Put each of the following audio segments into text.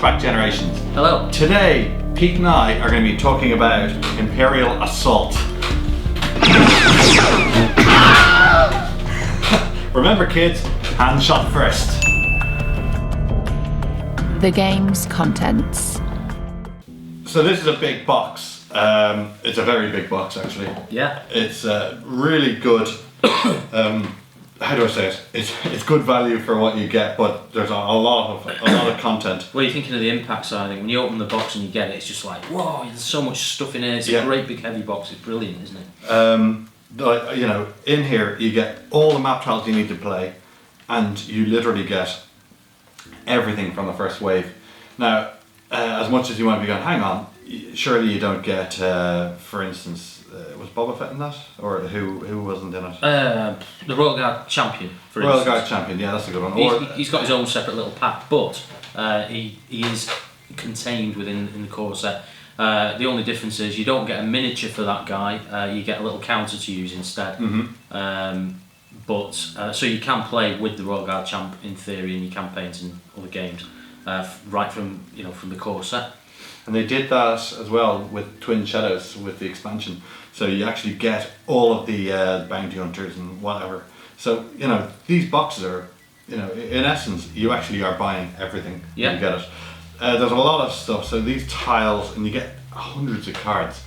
Flashback Generations. Hello. Today, Pete and I are going to be talking about Imperial Assault. Remember kids, hand shot first. The game's contents. So this is a big box. It's a very big box actually. Yeah. It's really good. How do I say it? It's good value for what you get, but there's a lot of content. What are you thinking of the impact side? I think when you open the box and you get it, it's just like, whoa, there's so much stuff in here. It's a great big heavy box. It's brilliant, isn't it? You know, in here you get all the map tiles you need to play, and you literally get everything from the first wave. Now, as much as you might be going, hang on, surely you don't get, for instance, was Boba Fett in that, or who wasn't in it? The Royal Guard Champion, for Royal instance. Guard Champion, yeah, that's a good one. He's got his own separate little pack, but he is contained within the core set. The only difference is you don't get a miniature for that guy. You get a little counter to use instead. So you can play with the Royal Guard Champ in theory in your campaigns and other games, right from the core set. And they did that as well with Twin Shadows with the expansion. So you actually get all of the bounty hunters and whatever. So these boxes are, in essence, you actually are buying everything. Yeah. You get it. There's a lot of stuff. So these tiles, and you get hundreds of cards.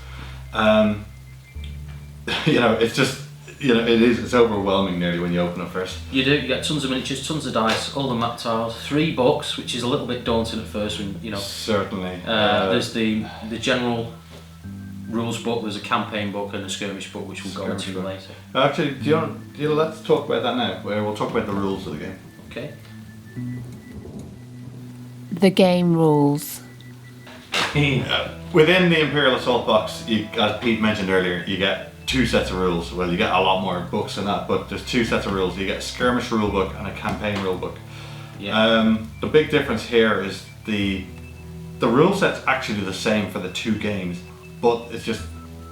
It's just. It's overwhelming nearly when you open it first. You do, you get tons of miniatures, tons of dice, all the map tiles, 3 books, which is a little bit daunting at first when, Certainly. There's the general rules book, there's a campaign book and a skirmish book, which we'll go into later. Actually, let's talk about that now, where we'll talk about the rules of the game. Okay. The game rules. Within the Imperial Assault box, as Pete mentioned earlier, you get 2 sets of rules. Well, you get a lot more books than that, but there's 2 sets of rules. You get a skirmish rule book and a campaign rule book. Yeah. The big difference here is the rule set's actually the same for the 2 games, but it's just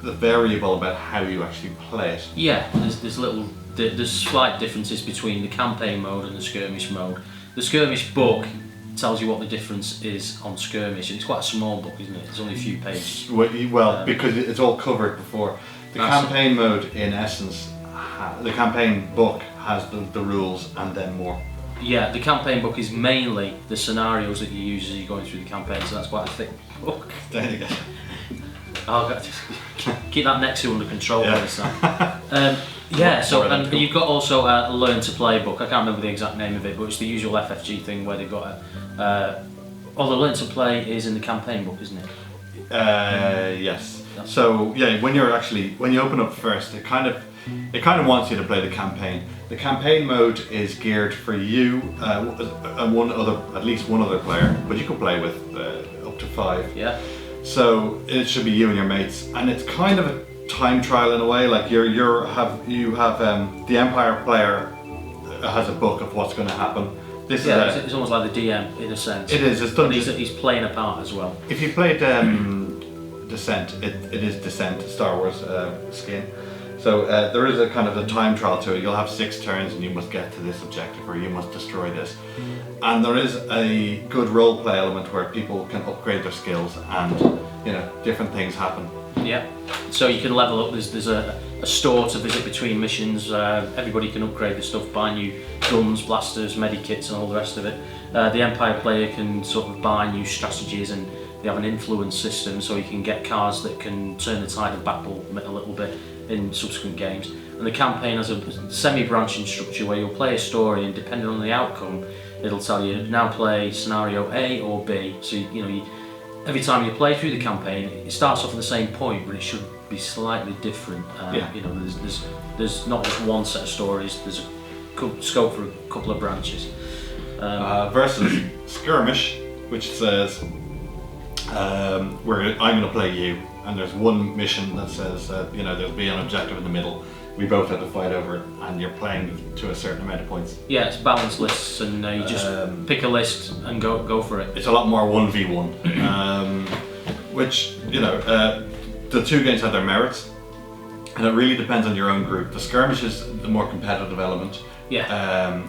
the variable about how you actually play it. Yeah, there's slight differences between the campaign mode and the skirmish mode. The skirmish book tells you what the difference is on skirmish, and it's quite a small book, isn't it? It's only a few pages. Well, because it's all covered before. The campaign mode, in essence, the campaign book has the rules and then more. Yeah, the campaign book is mainly the scenarios that you use as you're going through the campaign, so that's quite a thick book. There you go. Just keep that next to under control. Yeah. And you've got also a learn to play book. I can't remember the exact name of it, but it's the usual FFG thing where they've got the learn to play is in the campaign book, isn't it? Yes. So yeah, when you open up first, it kind of wants you to play the campaign. The campaign mode is geared for you and at least one other player, but you can play with up to 5. Yeah. So it should be you and your mates, and it's kind of a time trial in a way. Like you have the Empire player has a book of what's going to happen. It's almost like the DM in a sense. It is. It's done. He's playing a part as well. If you played Descent, it is Descent, Star Wars skin. So there is a kind of a time trial to it. You'll have 6 turns and you must get to this objective or you must destroy this. And there is a good role play element where people can upgrade their skills and different things happen. Yeah. So you can level up. There's a store to visit between missions. Everybody can upgrade the stuff, buy new guns, blasters, medikits and all the rest of it. The Empire player can sort of buy new strategies, and they have an influence system, so you can get cards that can turn the tide of battle a little bit in subsequent games. And the campaign has a semi-branching structure where you'll play a story, and depending on the outcome, it'll tell you now play scenario A or B. So every time you play through the campaign, it starts off at the same point, but it should be slightly different. There's not just one set of stories. There's a scope for a couple of branches. Versus skirmish, which says where I'm going to play you, and there's one mission that says there'll be an objective in the middle. We both have to fight over it, and you're playing to a certain amount of points. Yeah, it's balanced lists, and you just pick a list and go for it. It's a lot more 1v1, which the 2 games have their merits, and it really depends on your own group. The skirmish is the more competitive element. Yeah.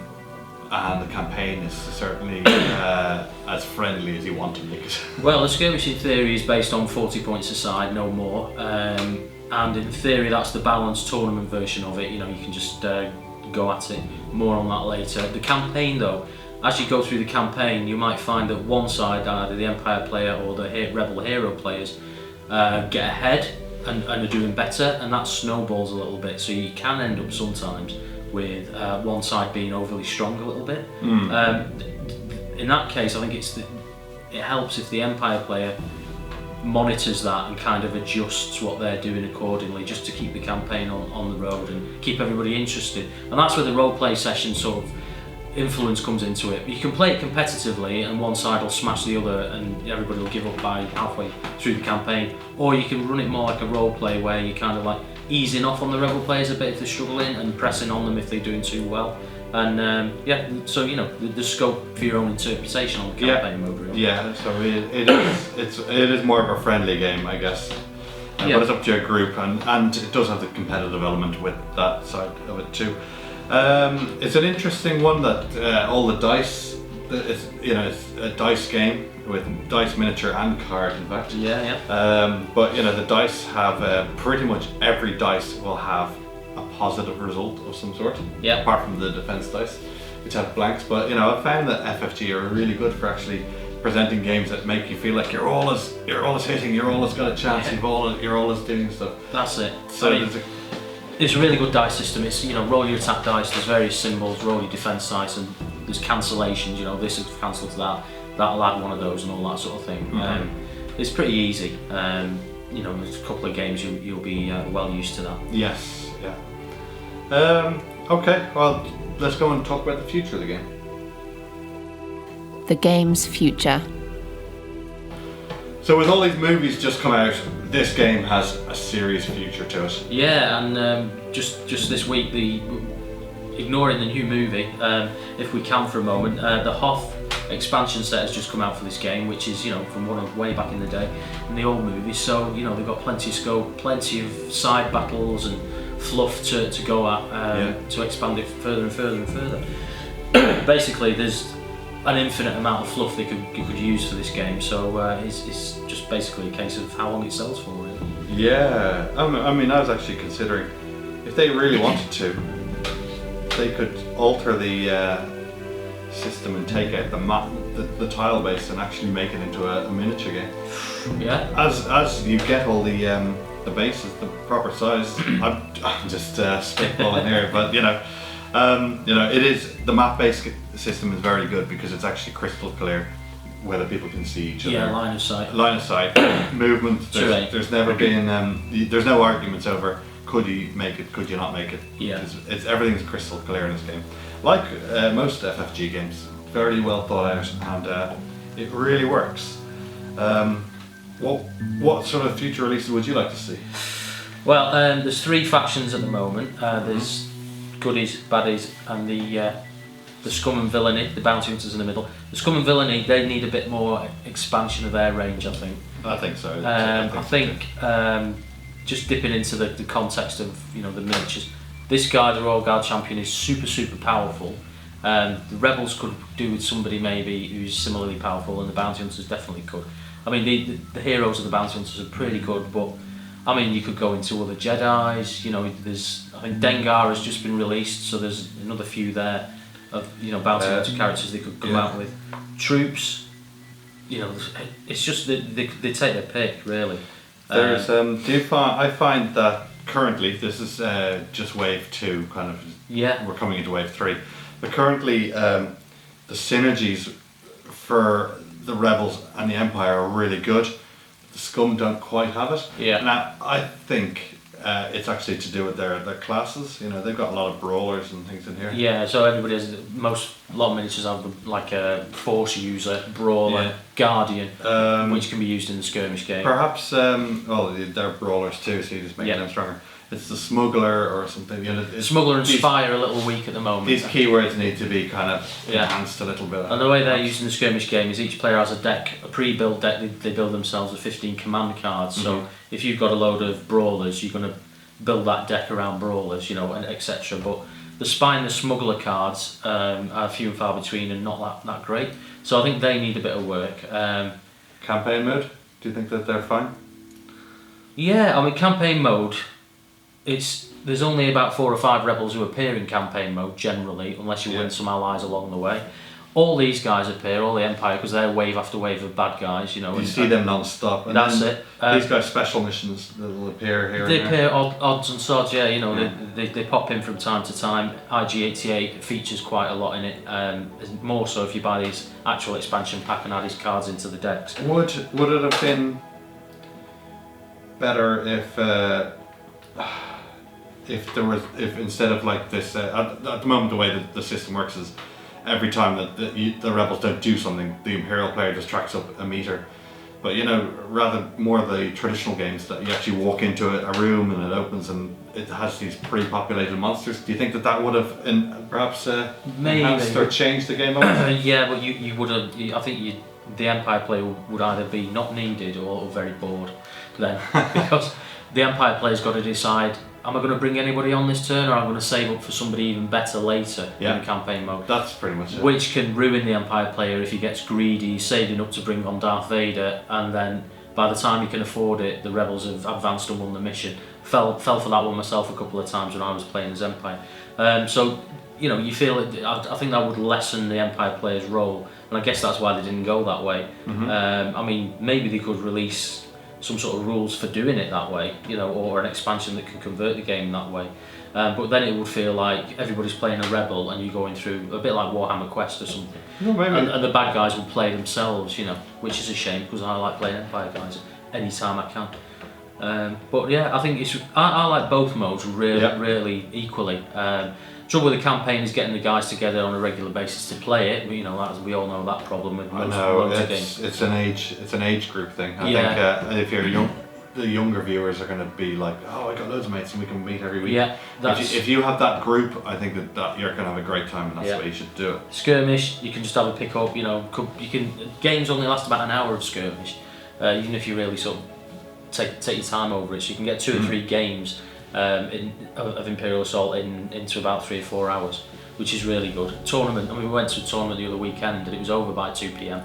and the campaign is certainly as friendly as you want to make it. Well, the skirmish in theory is based on 40 points a side, no more. And in theory, that's the balanced tournament version of it. You know, you can just go at it. More on that later. The campaign, though, as you go through the campaign, you might find that one side, either the Empire player or the Rebel hero players, get ahead and are doing better, and that snowballs a little bit. So you can end up sometimes with one side being overly strong a little bit. In that case, I think it helps if the Empire player monitors that and kind of adjusts what they're doing accordingly, just to keep the campaign on the road and keep everybody interested. And that's where the roleplay session sort of influence comes into it. You can play it competitively and one side will smash the other and everybody will give up by halfway through the campaign, or you can run it more like a roleplay where you kind of like easing off on the rebel players a bit if they're struggling and pressing on them if they're doing too well. And so you know, there's scope for your own interpretation on the campaign mode, really. Yeah, so it is more of a friendly game, I guess. But it's up to your group, and it does have the competitive element with that side of it too. It's an interesting one that all the dice, it's a dice game with dice, miniature and card, in fact. But the dice have pretty much every dice will have a positive result of some sort. Apart from the defense dice, which have blanks. But I found that FFG are really good for actually presenting games that make you feel like you're always hitting, you're always got a chance, you're always doing stuff. That's it. So it's a really good dice system. It's roll your attack dice. There's various symbols. Roll your defense dice, and there's cancellations. This is cancelled to that. That'll add one of those, and all that sort of thing. It's pretty easy. There's a couple of games you'll be well used to that. Yes. Yeah. Okay. Well, let's go and talk about the future of the game. The game's future. So with all these movies just come out, this game has a serious future to it. Yeah, and just this week, ignoring the new movie, if we can for a moment, the Hoth expansion set has just come out for this game, which is from one of way back in the day in the old movies. So they've got plenty of scope, plenty of side battles and fluff to go at, to expand it further and further and further. Basically, there's an infinite amount of fluff you could use for this game, so it's just basically a case of how long it sells for, really. Yeah, I mean, I was actually considering, if they really wanted to, they could alter the system and take out the map, the tile base, and actually make it into a miniature game. Yeah. As you get all the bases the proper size, I'm just spitballing here, but it is, the map-based system is very good because it's actually crystal clear whether people can see each other. Yeah, line of sight. Line of sight, movement. There's never been there's no arguments over could you make it, could you not make it. Yeah. Everything's crystal clear in this game. Like most FFG games, very well thought out, and it really works. What sort of future releases would you like to see? Well, there's 3 factions at the moment. There's goodies, baddies, and the scum and villainy, the bounty hunters in the middle. The scum and villainy, they need a bit more expansion of their range, I think. I think so. I think just dipping into the context of the miniatures. This guy, the Royal Guard champion, is super powerful. The rebels could do with somebody maybe who's similarly powerful, and the bounty hunters definitely could. I mean, the heroes of the bounty hunters are pretty good, but I mean, you could go into other Jedis. I think Dengar has just been released, so there's another few there of bounty hunter characters they could come out with. Troops, it's just they take their pick, really. There's I find that currently this is just wave 2 kind of. Yeah. We're coming into wave 3, but currently the synergies for the rebels and the Empire are really good. The scum don't quite have it. Yeah. Now I think it's actually to do with their classes. They've got a lot of brawlers and things in here. Yeah, so everybody has a lot of miniatures have like a force user, brawler, guardian, which can be used in the skirmish game. Perhaps they're brawlers too, so you just make them stronger. It's the smuggler or something. Smuggler and spy are a little weak at the moment. These keywords need to be kind of enhanced a little bit. And the way they're used in the skirmish game is each player has a deck, a pre-built deck. They build themselves with 15 command cards. So if you've got a load of brawlers, you're going to build that deck around brawlers, and etc. But The Spy and the Smuggler cards are few and far between and not that great. So I think they need a bit of work. Campaign mode? Do you think that they're fine? Yeah, I mean campaign mode. There's only about 4 or 5 rebels who appear in campaign mode generally, unless you win some allies along the way. All these guys appear, all the Empire, because they're wave after wave of bad guys, you know. You see them non-stop. And that's it. These guys special missions that will appear here. They appear odds and sods, yeah. You know, they pop in from time to time. IG-88 features quite a lot in it. More so if you buy these actual expansion pack and add his cards into the decks. Would it have been better if instead of like this at the moment the way that the system works is every time that the rebels don't do something, the Imperial player just tracks up a meter. But you know, rather more the traditional games that you actually walk into a room and it opens and it has these pre-populated monsters. Do you think that would have perhaps enhanced or changed the game? Yeah, but you would have. I think the Empire player would either be not needed or very bored then, because the Empire player's got to decide. Am I going to bring anybody on this turn, or am I going to save up for somebody even better later in the campaign mode? That's pretty much it. Which can ruin the Empire player if he gets greedy, saving up to bring on Darth Vader, and then by the time he can afford it, the rebels have advanced and won the mission. Fell for that one myself a couple of times when I was playing as Empire. So, you know, you feel it. I think that would lessen the Empire player's role, and I guess that's why they didn't go that way. I mean, maybe they could release some sort of rules for doing it that way, you know, or an expansion that can convert the game that way. But then it would feel like everybody's playing a rebel and you're going through a bit like Warhammer Quest or something. And the bad guys will play themselves, you know, which is a shame because I like playing Empire guys anytime I can. But yeah, I think I like both modes really equally. Trouble with the campaign is getting the guys together on a regular basis to play it. You know, we all know that problem with most games. It's an age group thing. I think if you're young, the younger viewers are going to be like, oh, I got loads of mates and we can meet every week. Yeah, if you have that group, I think that you're going to have a great time, and that's the way you should do it. Skirmish, you can just have a pick up. You know, games only last about an hour of skirmish, even if you really sort of take your time over it. So you can get 2 or 3 games. Of Imperial Assault into about 3 or 4 hours, which is really good. Tournament. I mean, we went to a tournament the other weekend and it was over by 2 p.m.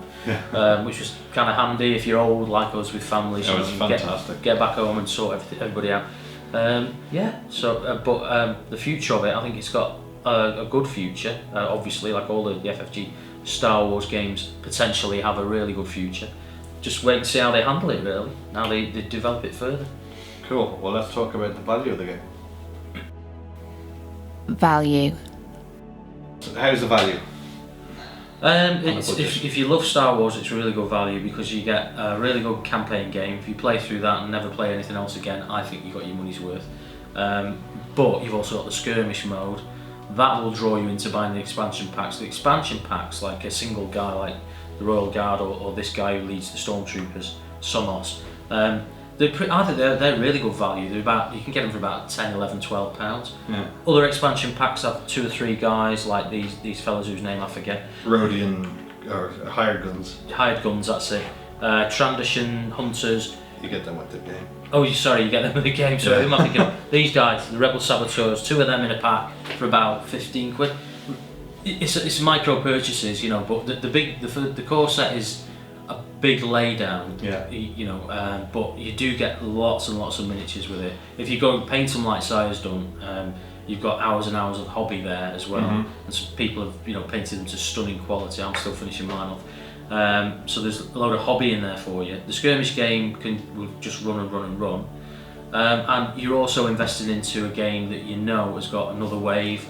Which was kind of handy if you're old like us with families. It was fantastic. Get back home and sort everybody out. The future of it, I think it's got a good future. Obviously, like all the FFG Star Wars games, potentially have a really good future. Just wait and see how they handle it. Really, how they develop it further. Cool. Well, let's talk about the value of the game. Value. So how's the value? If you love Star Wars, it's really good value because you get a really good campaign game. If you play through that and never play anything else again, I think you got your money's worth. But you've also got the skirmish mode. That will draw you into buying the expansion packs. The expansion packs, like a single guy like the Royal Guard or this guy who leads the Stormtroopers, Sonos, they're really good value. You can get them for about 10, 11, 12 pounds. Yeah. Other expansion packs have 2 or 3 guys like these fellas whose name I forget. Rhodian or hired guns. Hired guns, that's it. Transition hunters. You get them with the game. Oh, sorry, you get them with the game. So who am I thinking of? These guys, the Rebel Saboteurs, 2 of them in a pack for about 15 quid. It's micro purchases, you know, but the core set is a big laydown, you know, but you do get lots and lots of miniatures with it. If you go and paint them like Sire's done, you've got hours and hours of hobby there as well, and some people have, you know, painted them to stunning quality. I'm still finishing mine off. So there's a load of hobby in there for you. The skirmish game will just run and run and run, and you're also invested into a game that you know has got another wave,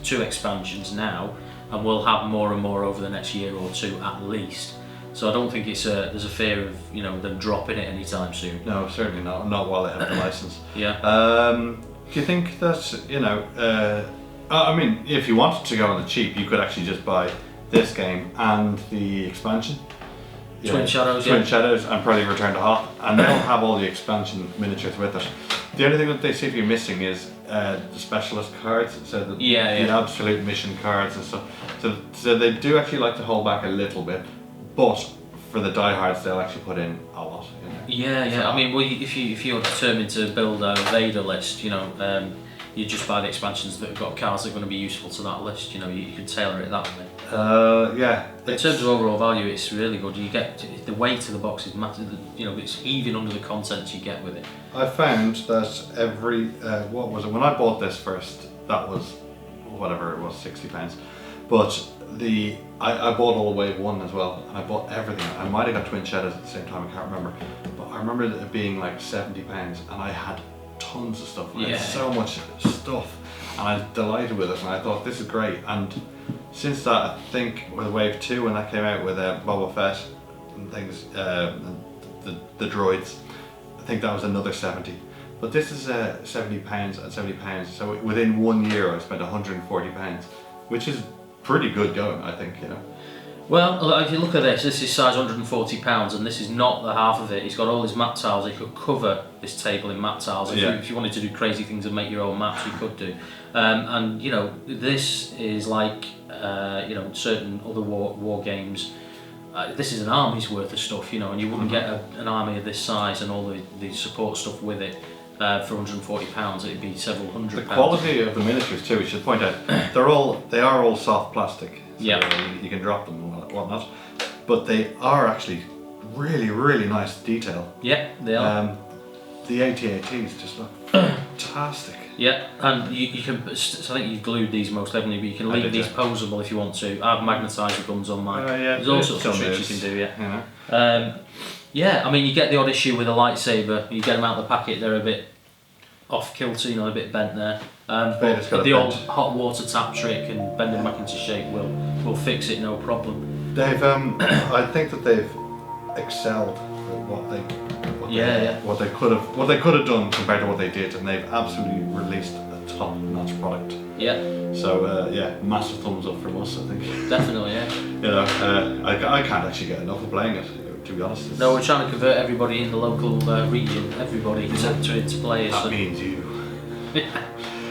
2 expansions now, and will have more and more over the next year or 2 at least. So I don't think there's a fear of, you know, them dropping it anytime soon. No, certainly not. Not while they have the license. Yeah. Do you think that, you know, I mean, if you wanted to go on the cheap, you could actually just buy this game and the expansion. Twin Shadows, Twin Shadows, and probably Return to Hoth, and they'll have all the expansion miniatures with it. The only thing that they seem to be missing is the specialist cards, so the absolute mission cards and stuff. So they do actually like to hold back a little bit. But for the diehards, they'll actually put in a lot. You know? Yeah. I mean, well, if you're determined to build a Vader list, you know, you just buy the expansions that have got cars that are going to be useful to that list. You know, you can tailor it that way. Yeah. In terms of overall value, it's really good. You get the weight of the box is massive. You know, it's heaving under the contents you get with it. I found that every what was it when I bought this first? That was whatever it was, £60. But I bought all the wave one as well, and I bought everything. I might have got twin cheddars at the same time. I can't remember, but I remember it being like £70, and I had tons of stuff. I had so much stuff, and I was delighted with it. And I thought this is great. And since that, I think with wave two, when that came out with Boba Fett and things, the droids, I think that was another 70. But this is £70 and £70. So within 1 year, I spent £140, which is pretty good going, I think. You know. Well, if you look at this is size £140, and this is not the half of it. He's got all his map tiles. He could cover this table in map tiles. If you wanted to do crazy things and make your own maps, you could do. And you know, this is like you know, certain other war games. This is an army's worth of stuff, you know, and you wouldn't get an army of this size and all the support stuff with it for £140. It'd be several hundred. The quality of the miniatures too, we should point out, they are all soft plastic. So you can drop them and whatnot, but they are actually really nice detail. Yeah, they are. The AT-ATs just look fantastic. Yeah, and you can. So I think you've glued these most heavily, but you can leave these posable if you want to. I've magnetised the guns on mine. There's all sorts of tricks you can do. Yeah. Yeah, I mean, you get the odd issue with a lightsaber. You get them out of the packet, they're a bit off kilter, you know, a bit bent there. But the old hot water tap trick and bend them back into shape will fix it, no problem. They've, I think that they've excelled at what they could have done compared to what they did, and they've absolutely released a top-notch product. Yeah. So yeah, massive thumbs up from us, I think. Definitely, yeah. You know, I can't actually get enough of playing it. To be honest. No, we're trying to convert everybody in the local region, everybody to play. That means you.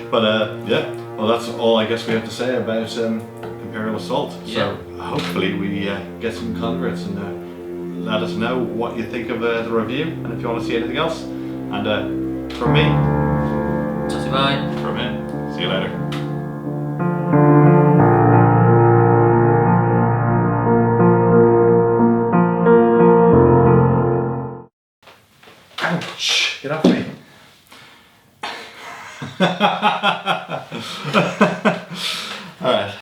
But yeah, well, that's all I guess we have to say about Imperial Assault. So hopefully we get some converts, and let us know what you think of the review, and if you want to see anything else. And from me, bye. From him, see you later. Ouch! Get off me!